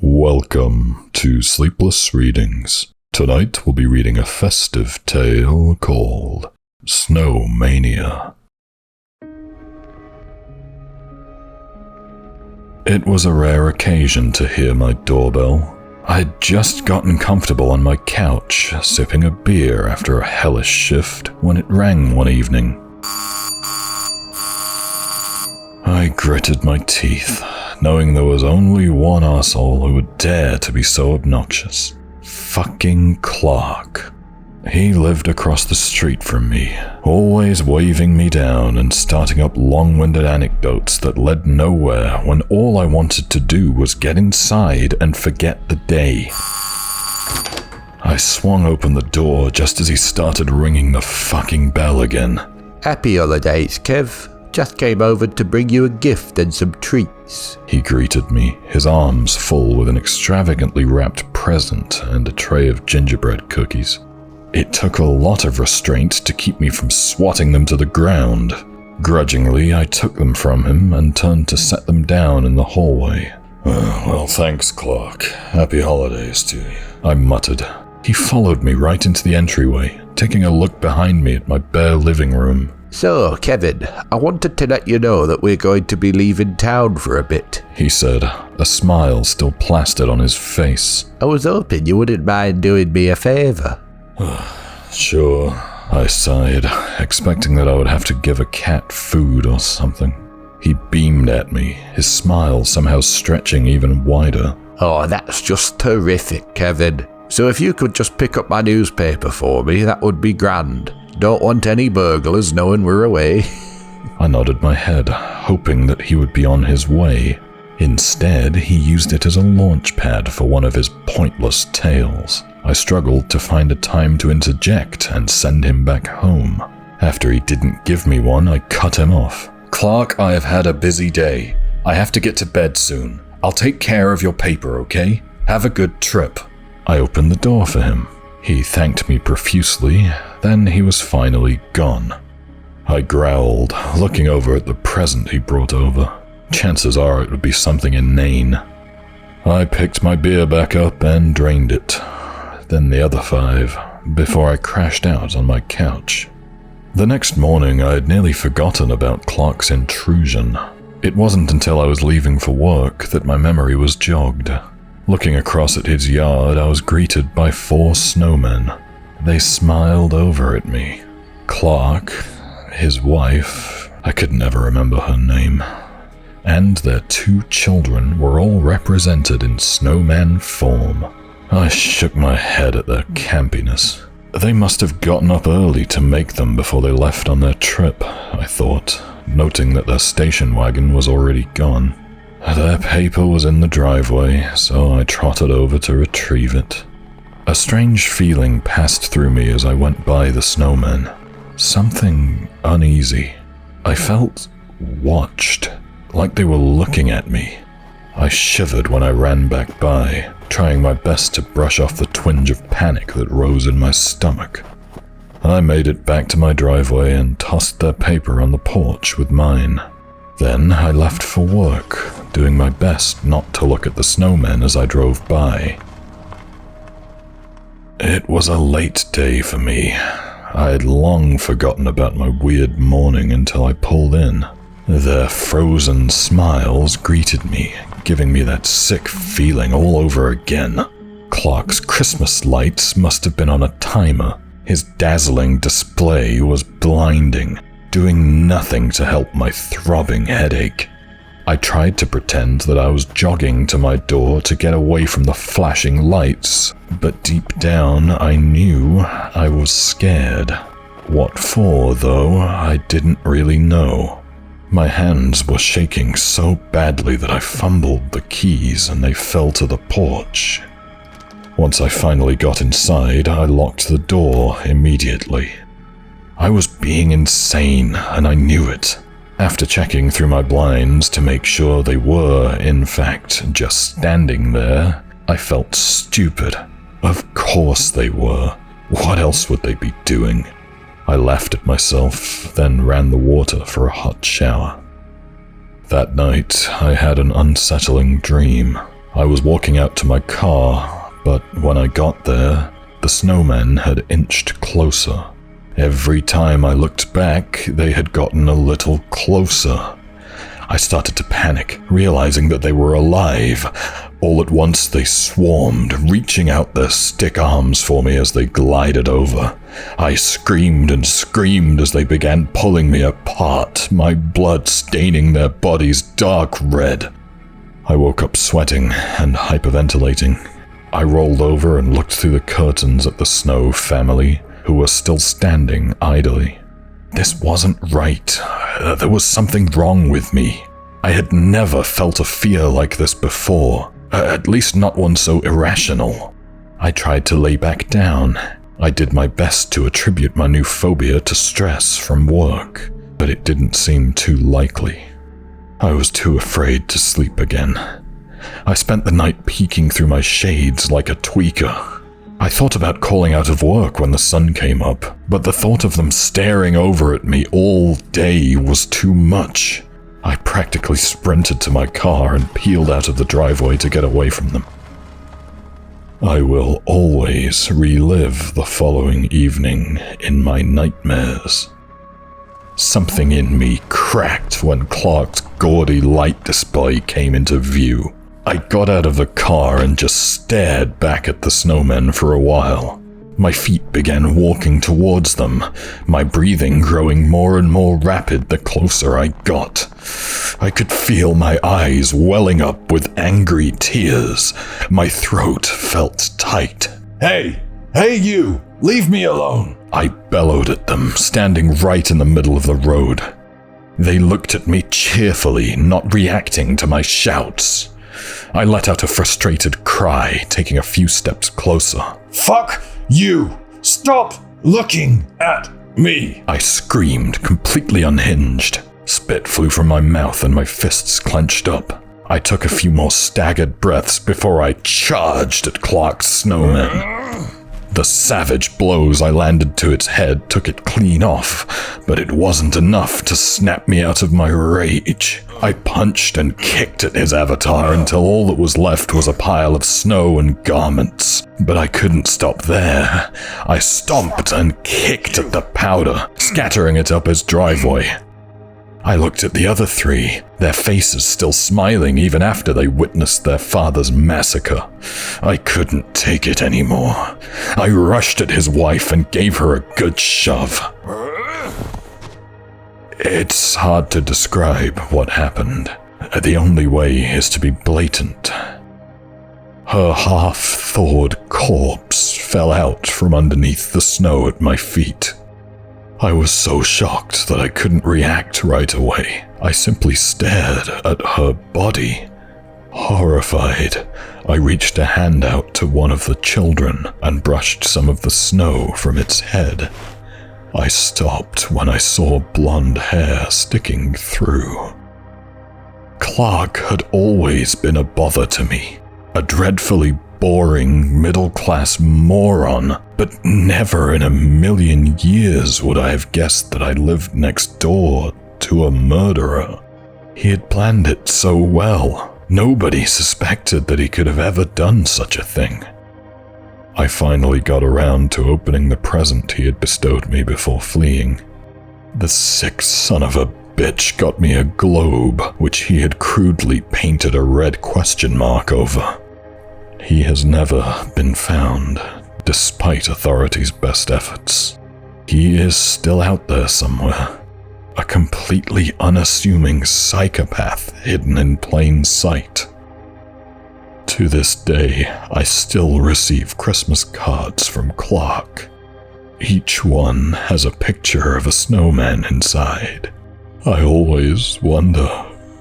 Welcome to Sleepless Readings. Tonight we'll be reading a festive tale called Snowmania. It was a rare occasion to hear my doorbell. I had just gotten comfortable on my couch, sipping a beer after a hellish shift, when it rang one evening. I gritted my teeth, knowing there was only one arsehole who would dare to be so obnoxious. Fucking Clark. He lived across the street from me, always waving me down and starting up long-winded anecdotes that led nowhere when all I wanted to do was get inside and forget the day. I swung open the door just as he started ringing the fucking bell again. Happy holidays, Kev. Just came over to bring you a gift and some treats. He greeted me, his arms full with an extravagantly wrapped present and a tray of gingerbread cookies. It took a lot of restraint to keep me from swatting them to the ground. Grudgingly, I took them from him and turned to set them down in the hallway. Well, thanks, Clark. Happy holidays to you, I muttered. He followed me right into the entryway, taking a look behind me at my bare living room. So, Kevin, I wanted to let you know that we're going to be leaving town for a bit, he said, a smile still plastered on his face. I was hoping you wouldn't mind doing me a favor. Sure, I sighed, expecting that I would have to give a cat food or something. He beamed at me, his smile somehow stretching even wider. Oh, that's just terrific, Kevin. So if you could just pick up my newspaper for me, that would be grand. Don't want any burglars knowing we're away. I nodded my head, hoping that he would be on his way. Instead, he used it as a launch pad for one of his pointless tales. I struggled to find a time to interject and send him back home. After he didn't give me one, I cut him off. Clark, I have had a busy day. I have to get to bed soon. I'll take care of your paper, okay? Have a good trip. I opened the door for him. He thanked me profusely, then he was finally gone. I growled, looking over at the present he brought over. Chances are it would be something inane. I picked my beer back up and drained it, then the other 5, before I crashed out on my couch. The next morning, I had nearly forgotten about Clark's intrusion. It wasn't until I was leaving for work that my memory was jogged. Looking across at his yard, I was greeted by 4 snowmen. They smiled over at me. Clark, his wife, I could never remember her name, and their 2 children were all represented in snowman form. I shook my head at their campiness. They must have gotten up early to make them before they left on their trip, I thought, noting that their station wagon was already gone. Their paper was in the driveway, so I trotted over to retrieve it. A strange feeling passed through me as I went by the snowmen. Something uneasy. I felt watched, like they were looking at me. I shivered when I ran back by, trying my best to brush off the twinge of panic that rose in my stomach. I made it back to my driveway and tossed their paper on the porch with mine. Then I left for work, doing my best not to look at the snowmen as I drove by. It was a late day for me. I had long forgotten about my weird morning until I pulled in. Their frozen smiles greeted me, giving me that sick feeling all over again. Clark's Christmas lights must have been on a timer. His dazzling display was blinding, doing nothing to help my throbbing headache. I tried to pretend that I was jogging to my door to get away from the flashing lights, but deep down I knew I was scared. What for, though, I didn't really know. My hands were shaking so badly that I fumbled the keys and they fell to the porch. Once I finally got inside, I locked the door immediately. I was being insane, and I knew it. After checking through my blinds to make sure they were, in fact, just standing there, I felt stupid. Of course they were. What else would they be doing? I laughed at myself, then ran the water for a hot shower. That night, I had an unsettling dream. I was walking out to my car, but when I got there, the snowmen had inched closer. Every time I looked back, they had gotten a little closer. I started to panic, realizing that they were alive. All at once they swarmed, reaching out their stick arms for me as they glided over. I screamed and screamed as they began pulling me apart, my blood staining their bodies dark red. I woke up sweating and hyperventilating. I rolled over and looked through the curtains at the Snow family, who were still standing idly. This wasn't right. There was something wrong with me. I had never felt a fear like this before, at least not one so irrational. I tried to lay back down. I did my best to attribute my new phobia to stress from work, but it didn't seem too likely. I was too afraid to sleep again. I spent the night peeking through my shades like a tweaker. I thought about calling out of work when the sun came up, but the thought of them staring over at me all day was too much. I practically sprinted to my car and peeled out of the driveway to get away from them. I will always relive the following evening in my nightmares. Something in me cracked when Clark's gaudy light display came into view. I got out of the car and just stared back at the snowmen for a while. My feet began walking towards them, my breathing growing more and more rapid the closer I got. I could feel my eyes welling up with angry tears. My throat felt tight. Hey you! Leave me alone! I bellowed at them, standing right in the middle of the road. They looked at me cheerfully, not reacting to my shouts. I let out a frustrated cry, taking a few steps closer. Fuck you! Stop looking at me! I screamed, completely unhinged. Spit flew from my mouth and my fists clenched up. I took a few more staggered breaths before I charged at Clark's snowman. The savage blows I landed to its head took it clean off, but it wasn't enough to snap me out of my rage. I punched and kicked at his avatar until all that was left was a pile of snow and garments. But I couldn't stop there. I stomped and kicked at the powder, scattering it up his driveway. I looked at the other three, their faces still smiling even after they witnessed their father's massacre. I couldn't take it anymore. I rushed at his wife and gave her a good shove. It's hard to describe what happened. The only way is to be blatant. Her half-thawed corpse fell out from underneath the snow at my feet. I was so shocked that I couldn't react right away. I simply stared at her body. Horrified, I reached a hand out to one of the children and brushed some of the snow from its head. I stopped when I saw blonde hair sticking through. Clark had always been a bother to me, a dreadfully boring middle-class moron, but never in a million years would I have guessed that I lived next door to a murderer. He had planned it so well. Nobody suspected that he could have ever done such a thing. I finally got around to opening the present he had bestowed me before fleeing. The sick son of a bitch got me a globe, which he had crudely painted a red question mark over. He has never been found, despite authorities' best efforts. He is still out there somewhere, a completely unassuming psychopath hidden in plain sight. To this day, I still receive Christmas cards from Clark. Each one has a picture of a snowman inside. I always wonder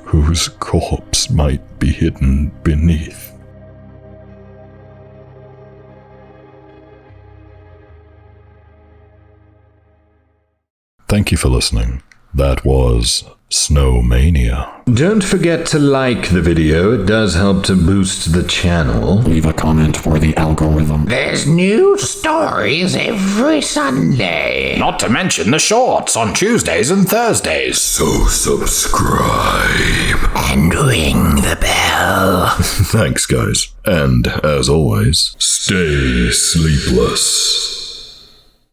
whose corpse might be hidden beneath. Thank you for listening. That was Snowmania. Don't forget to like the video, it does help to boost the channel. Leave a comment for the algorithm. There's new stories every Sunday. Not to mention the shorts on Tuesdays and Thursdays. So subscribe. And ring the bell. Thanks, guys. And, as always, stay sleepless.